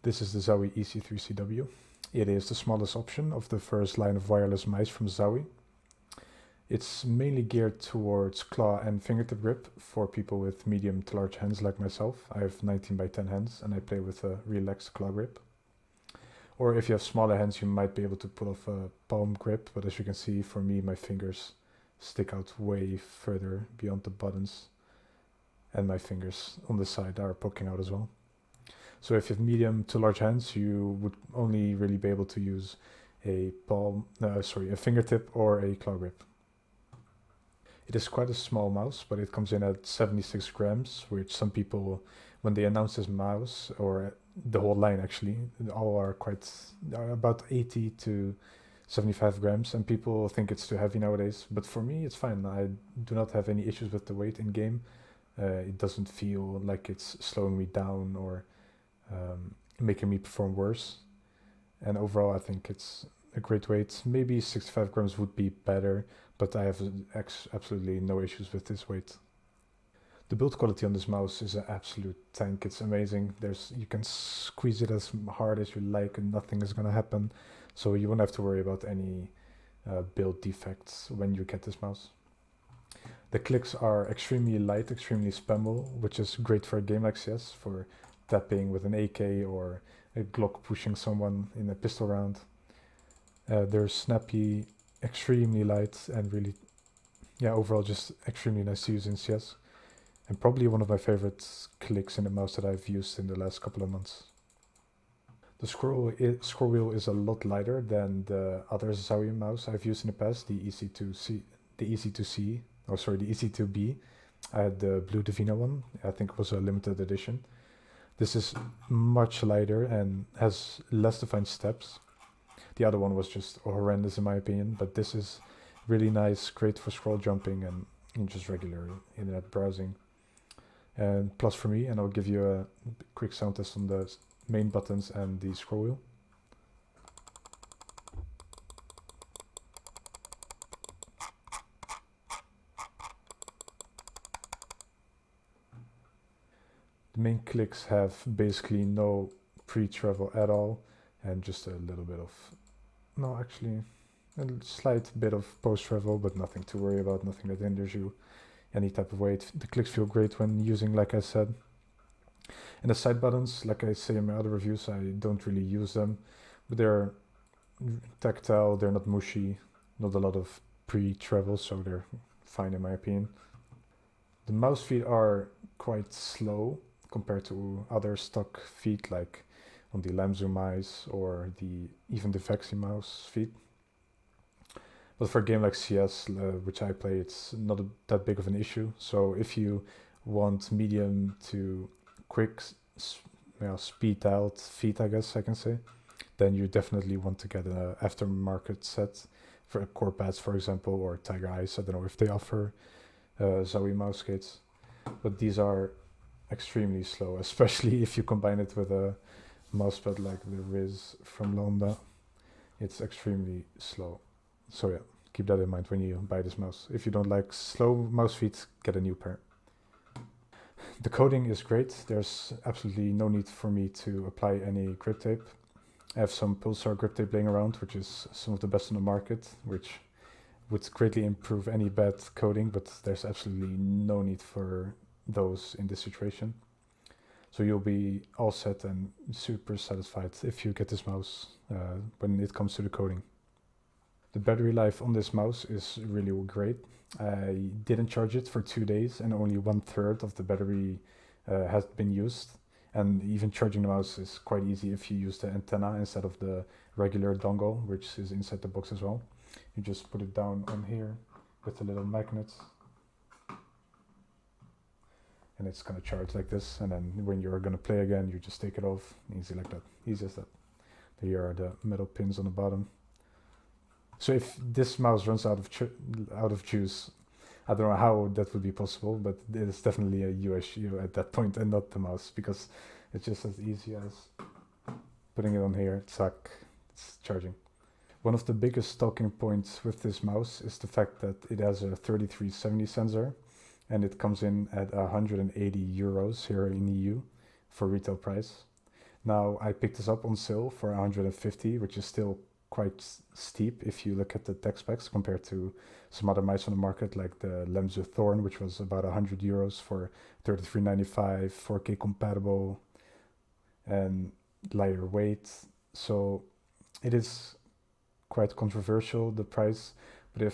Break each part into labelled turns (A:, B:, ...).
A: This is the Zowie EC3-CW. It is the smallest option of the first line of wireless mice from Zowie. It's mainly geared towards claw and fingertip grip for people with medium to large hands like myself. I have 19 by 10 hands and I play with a relaxed claw grip. Or if you have smaller hands, you might be able to pull off a palm grip, but as you can see, for me, my fingers stick out way further beyond the buttons, and my fingers on the side are poking out as well. So if you have medium to large hands, you would only really be able to use a fingertip or a claw grip. It is quite a small mouse, but it comes in at 76 grams, which some people, when they announce this mouse, or the whole line actually, all are about 80 to 75 grams, and people think it's too heavy nowadays, but for me it's fine. I do not have any issues with the weight in game. It doesn't feel like it's slowing me down or making me perform worse, and overall I think it's a great weight. Maybe 65 grams would be better, but I have absolutely no issues with this weight. The build quality on this mouse is an absolute tank. It's amazing. You can squeeze it as hard as you like and nothing is gonna happen, so you won't have to worry about any build defects when you get this mouse. The clicks are extremely light, extremely spammable, which is great for a game like CS, for tapping with an AK or a Glock pushing someone in a pistol round. They're snappy, extremely light, and really, overall just extremely nice to use in CS. And probably one of my favorite clicks in the mouse that I've used in the last couple of months. The scroll wheel is a lot lighter than the other Zowie mouse I've used in the past, the EC2B. I had the Blue Divina one. I think it was a limited edition. This is much lighter and has less defined steps. The other one was just horrendous in my opinion, but this is really nice, great for scroll jumping and just regular internet browsing. And plus for me, and I'll give you a quick sound test on the main buttons and the scroll wheel. The main clicks have basically no pre-travel at all, and just a little bit of, a slight bit of post-travel, but nothing to worry about, nothing that hinders you any type of weight. The clicks feel great when using, like I said. And the side buttons, like I say in my other reviews, I don't really use them, but they're tactile, they're not mushy, not a lot of pre-travel, so they're fine in my opinion. The mouse feet are quite slow compared to other stock feet, like on the Lamzo mice or even the Vexi mouse feet. But for a game like CS, which I play, it's not that big of an issue. So if you want medium to quick, speed out feet, I guess I can say, then you definitely want to get an aftermarket set for core pads, for example, or Tiger Eyes. I don't know if they offer Zowie mouse skates, but these are extremely slow, especially if you combine it with a mousepad like the Riz from Londa. It's extremely slow. So yeah, keep that in mind when you buy this mouse. If you don't like slow mouse feet, get a new pair. The coating is great. There's absolutely no need for me to apply any grip tape. I have some Pulsar grip tape laying around, which is some of the best on the market, which would greatly improve any bad coating, but there's absolutely no need for those in this situation. So you'll be all set and super satisfied if you get this mouse when it comes to the coating. The battery life on this mouse is really great. I didn't charge it for 2 days and only 1/3 of the battery has been used. And even charging the mouse is quite easy if you use the antenna instead of the regular dongle, which is inside the box as well. You just put it down on here with the little magnets, and it's gonna charge like this, and then when you're gonna play again, you just take it off, easy like that, easy as that. Here are the metal pins on the bottom. So if this mouse runs out of juice, I don't know how that would be possible, but it is definitely a you issue at that point and not the mouse, because it's just as easy as putting it on here, it's charging. One of the biggest talking points with this mouse is the fact that it has a 3370 sensor, and it comes in at 180 euros here in EU for retail price. Now I picked this up on sale for 150, which is still quite steep if you look at the tech specs compared to some other mice on the market, like the Lemzu Thorn, which was about 100 euros for 33.95, 4K compatible, and lighter weight. So it is quite controversial, the price, but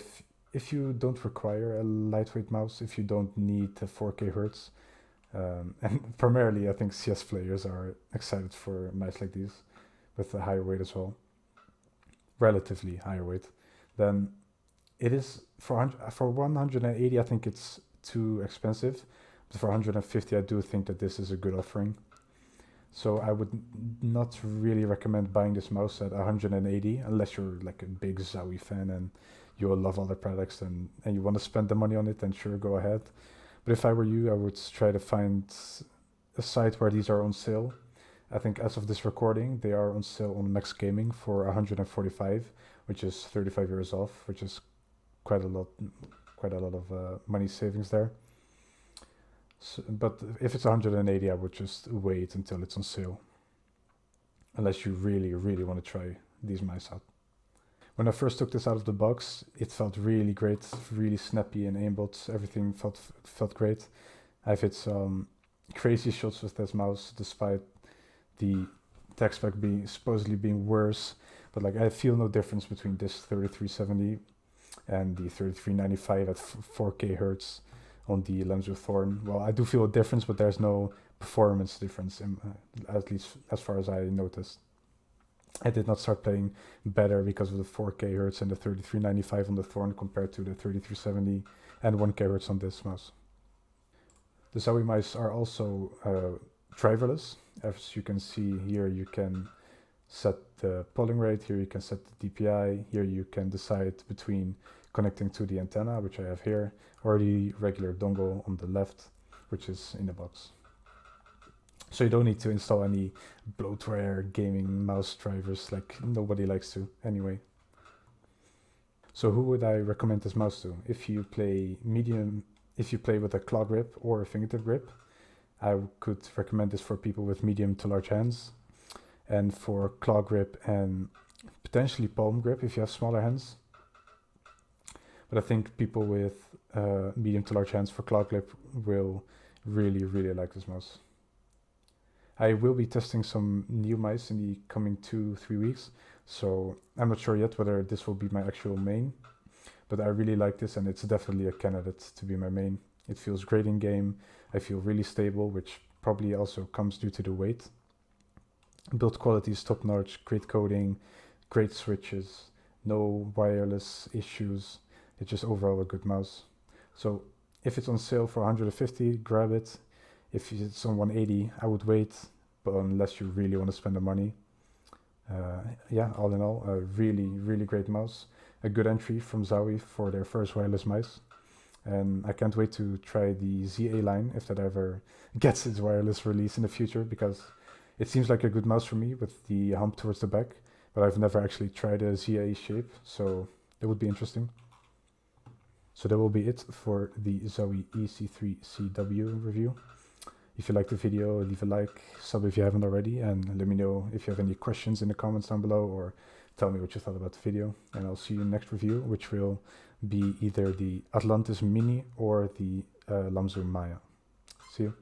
A: if you don't require a lightweight mouse, if you don't need the 4K hertz, and primarily I think CS players are excited for mice like these with a higher weight as well, relatively higher weight, then it is for 180 I think it's too expensive, but for 150 I do think that this is a good offering. So I would not really recommend buying this mouse at 180 unless you're like a big Zowie fan and you will love all their products and you want to spend the money on it, then sure, go ahead. But if I were you, I would try to find a site where these are on sale. I think as of this recording, they are on sale on Max Gaming for 145, which is 35 euros off, which is quite a lot of money savings there. So, but if it's 180, I would just wait until it's on sale, unless you really, really want to try these mice out. When I first took this out of the box, it felt really great, really snappy and aimbot. Everything felt great. I've hit some crazy shots with this mouse, despite the tech spec supposedly being worse. But like I feel no difference between this 3370 and the 3395 at 4K hertz on the Lemzu Thorn. Well, I do feel a difference, but there's no performance difference, at least as far as I noticed. I did not start playing better because of the 4K hertz and the 3395 on the Thorn compared to the 3370 and 1K hertz on this mouse. The Zowie mice are also driverless. As you can see here, you can set the polling rate. Here you can set the DPI. Here you can decide between connecting to the antenna, which I have here, or the regular dongle on the left, which is in the box. So you don't need to install any bloatware gaming mouse drivers, like nobody likes to anyway. So who would I recommend this mouse to? If you play with a claw grip or a fingertip grip, I could recommend this for people with medium to large hands, and for claw grip and potentially palm grip if you have smaller hands. But I think people with medium to large hands for claw grip will really, really like this mouse. I will be testing some new mice in the coming 2-3 weeks, so I'm not sure yet whether this will be my actual main, but I really like this and it's definitely a candidate to be my main. It feels great in game, I feel really stable, which probably also comes due to the weight. Build quality is top notch, great coding, great switches, no wireless issues, it's just overall a good mouse. So if it's on sale for 150, grab it. If it's on 180, I would wait, but unless you really want to spend the money. Yeah, all in all, a really, really great mouse. A good entry from Zowie for their first wireless mice. And I can't wait to try the ZA line if that ever gets its wireless release in the future, because it seems like a good mouse for me with the hump towards the back, but I've never actually tried a ZA shape, so it would be interesting. So that will be it for the Zowie EC3-CW review. If you liked the video, leave a like, sub if you haven't already, and let me know if you have any questions in the comments down below, or tell me what you thought about the video. And I'll see you in the next review, which will be either the Atlantis Mini or the Lemzu Maya. See you.